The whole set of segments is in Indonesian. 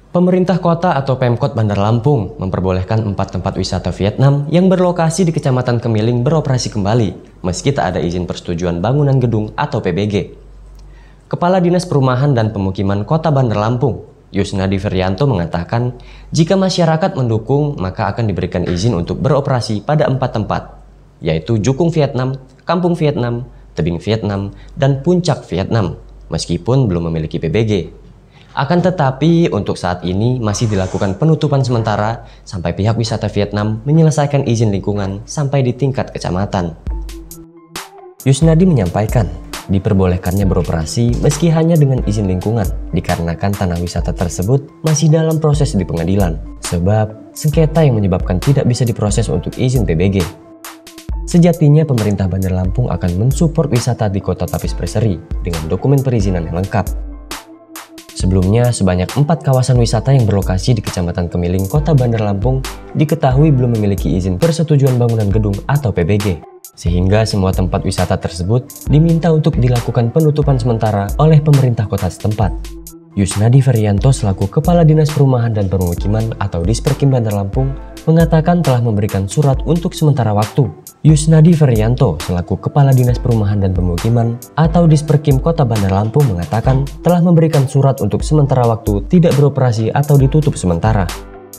Pemerintah kota atau Pemkot Bandar Lampung memperbolehkan 4 tempat wisata Vietnam yang berlokasi di Kecamatan Kemiling beroperasi kembali, meski tak ada izin persetujuan bangunan gedung atau PBG. Kepala Dinas Perumahan dan Pemukiman Kota Bandar Lampung, Yusnadi Ferianto mengatakan, jika masyarakat mendukung, maka akan diberikan izin untuk beroperasi pada 4 tempat, yaitu Jukung Vietnam, Kampung Vietnam, Tebing Vietnam, dan Puncak Vietnam, meskipun belum memiliki PBG. Akan tetapi, untuk saat ini masih dilakukan penutupan sementara sampai pihak wisata Vietnam menyelesaikan izin lingkungan sampai di tingkat kecamatan. Yusnadi menyampaikan, diperbolehkannya beroperasi meski hanya dengan izin lingkungan dikarenakan tanah wisata tersebut masih dalam proses di pengadilan, sebab sengketa yang menyebabkan tidak bisa diproses untuk izin PBG. Sejatinya pemerintah Bandar Lampung akan mensupport wisata di Kota Tapis Berseri dengan dokumen perizinan yang lengkap. Sebelumnya, sebanyak 4 kawasan wisata yang berlokasi di Kecamatan Kemiling, Kota Bandar Lampung diketahui belum memiliki izin persetujuan bangunan gedung atau PBG. Sehingga semua tempat wisata tersebut diminta untuk dilakukan penutupan sementara oleh pemerintah kota setempat. Yusnadi Ferianto selaku Kepala Dinas Perumahan dan Permukiman atau Disperkim Bandar Lampung mengatakan telah memberikan surat untuk sementara waktu. Yusnadi Ferianto selaku Kepala Dinas Perumahan dan Pemukiman atau Disperkim Kota Bandar Lampung mengatakan telah memberikan surat untuk sementara waktu tidak beroperasi atau ditutup sementara.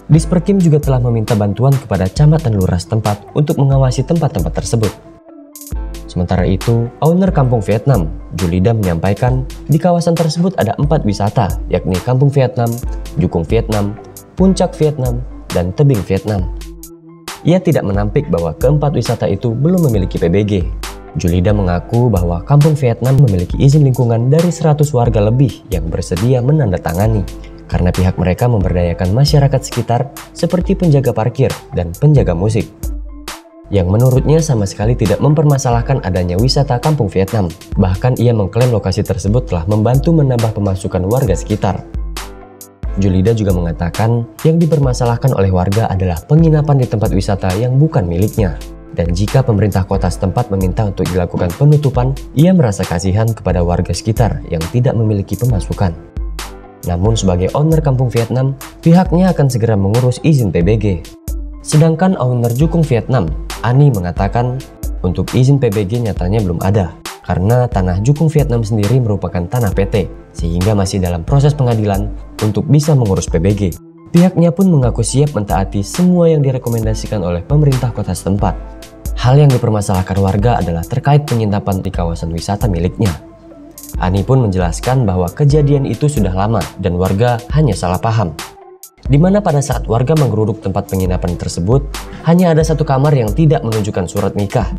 Disperkim juga telah meminta bantuan kepada camat dan lurah setempat untuk mengawasi tempat-tempat tersebut. Sementara itu, owner Kampung Vietnam, Julida menyampaikan di kawasan tersebut ada 4 wisata, yakni Kampung Vietnam, Jukung Vietnam, Puncak Vietnam, dan Tebing Vietnam. Ia tidak menampik bahwa keempat wisata itu belum memiliki PBG. Julida mengaku bahwa Kampung Vietnam memiliki izin lingkungan dari 100 warga lebih yang bersedia menandatangani, karena pihak mereka memberdayakan masyarakat sekitar seperti penjaga parkir dan penjaga musik, yang menurutnya sama sekali tidak mempermasalahkan adanya wisata Kampung Vietnam. Bahkan ia mengklaim lokasi tersebut telah membantu menambah pemasukan warga sekitar. Julida juga mengatakan yang dipermasalahkan oleh warga adalah penginapan di tempat wisata yang bukan miliknya. Dan jika pemerintah kota setempat meminta untuk dilakukan penutupan, ia merasa kasihan kepada warga sekitar yang tidak memiliki pemasukan. Namun sebagai owner Kampung Vietnam, pihaknya akan segera mengurus izin PBG. Sedangkan owner Jukung Vietnam, Ani mengatakan untuk izin PBG nyatanya belum ada karena tanah Jukung Vietnam sendiri merupakan tanah PT sehingga masih dalam proses pengadilan untuk bisa mengurus PBG. Pihaknya pun mengaku siap mentaati semua yang direkomendasikan oleh pemerintah kota setempat. Hal yang dipermasalahkan warga adalah terkait penginapan di kawasan wisata miliknya. Ani pun menjelaskan bahwa kejadian itu sudah lama dan warga hanya salah paham, di mana pada saat warga menggeruduk tempat penginapan tersebut, hanya ada 1 kamar yang tidak menunjukkan surat nikah,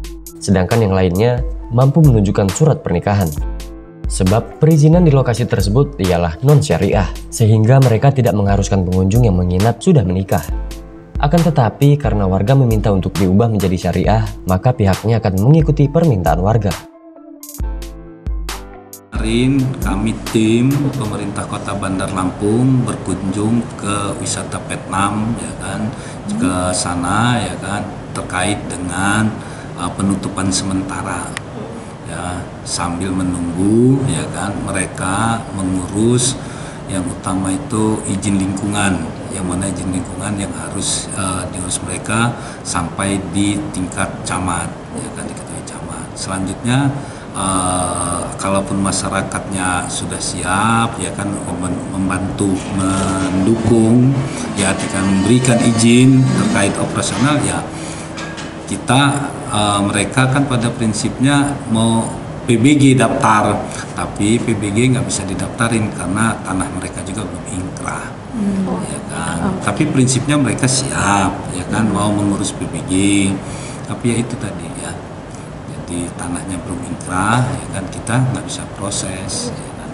sedangkan yang lainnya mampu menunjukkan surat pernikahan. Sebab perizinan di lokasi tersebut ialah non-syariah, sehingga mereka tidak mengharuskan pengunjung yang menginap sudah menikah. Akan tetapi, karena warga meminta untuk diubah menjadi syariah, maka pihaknya akan mengikuti permintaan warga. Kemarin kami tim pemerintah Kota Bandar Lampung berkunjung ke wisata Vietnam, ya kan, ke sana, ya kan, terkait dengan penutupan sementara, ya, sambil menunggu, ya kan, mereka mengurus yang utama itu izin lingkungan, yang mana izin lingkungan yang harus diurus mereka sampai di tingkat camat, ya kan, di tingkat camat. Selanjutnya kalaupun masyarakatnya sudah siap, ya kan, membantu mendukung, ya, akan memberikan izin terkait operasional, ya kita mereka kan pada prinsipnya mau PBG daftar, tapi PBG nggak bisa didaftarin karena tanah mereka juga belum inkrah, ya kan. Tapi prinsipnya mereka siap, ya kan, mau mengurus PBG, tapi ya itu tadi, ya, di tanahnya belum inkrah, ya kan, kita nggak bisa proses, ya kan.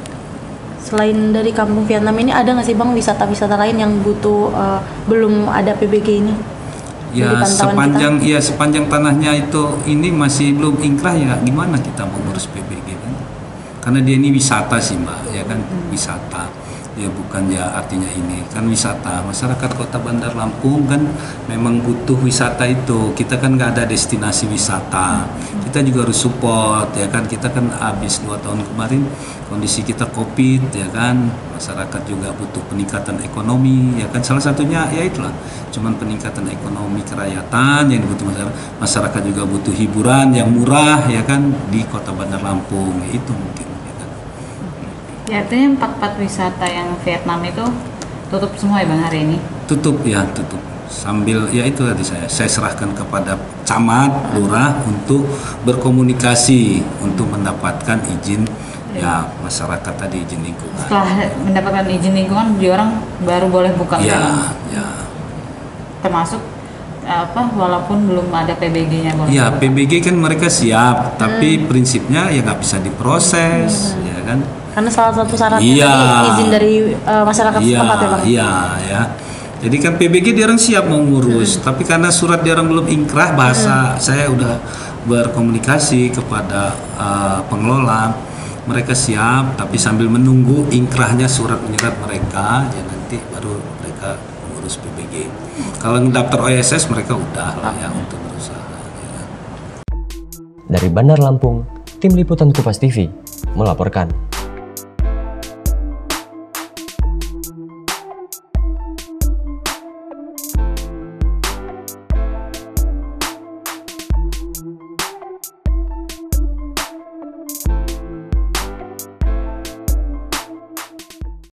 Selain dari Kampung Vietnam ini ada nggak sih Bang wisata-wisata lain yang butuh belum ada PBG ini? Ya sepanjang tanahnya itu ini masih belum inkrah, ya gimana kita mengurus PBG kan? Karena dia ini wisata sih Mbak, ya kan, wisata. ya bukan ya artinya ini kan wisata. Masyarakat Kota Bandar Lampung kan memang butuh wisata itu. Kita kan nggak ada destinasi wisata. Kita juga harus support ya kan. Kita kan habis 2 tahun kemarin kondisi kita COVID ya kan. Masyarakat juga butuh peningkatan ekonomi ya kan. Salah satunya ya itulah cuman peningkatan ekonomi kerakyatan yang dibutuhkan masyarakat. Masyarakat juga butuh hiburan yang murah ya kan di Kota Bandar Lampung. Itu mungkin. Ya, artinya 4 wisata yang Vietnam itu tutup semua ya Bang hari ini? Tutup ya, tutup. Sambil ya itu tadi saya serahkan kepada camat, lurah untuk berkomunikasi untuk mendapatkan izin ya masyarakat tadi, izin lingkungan. Setelah mendapatkan izin lingkungan, orang baru boleh buka Ya, lagi? ya. Termasuk walaupun belum ada PBG-nya? Ya, PBG kan mereka siap, tapi prinsipnya ya nggak bisa diproses, ya kan? Karena salah satu syaratnya izin dari masyarakat setempat ya Bang? Iya, ya. Jadi kan PBG dia orang siap mau ngurus, tapi karena surat dia orang belum ingkrah bahasa, saya udah berkomunikasi kepada pengelola, mereka siap, tapi sambil menunggu ingkrahnya surat menyurat mereka, ya nanti baru mereka mengurus PBG. Kalau daftar OSS mereka udah lah ya untuk berusaha. Ya. Dari Bandar Lampung, Tim Liputan Kupas TV melaporkan.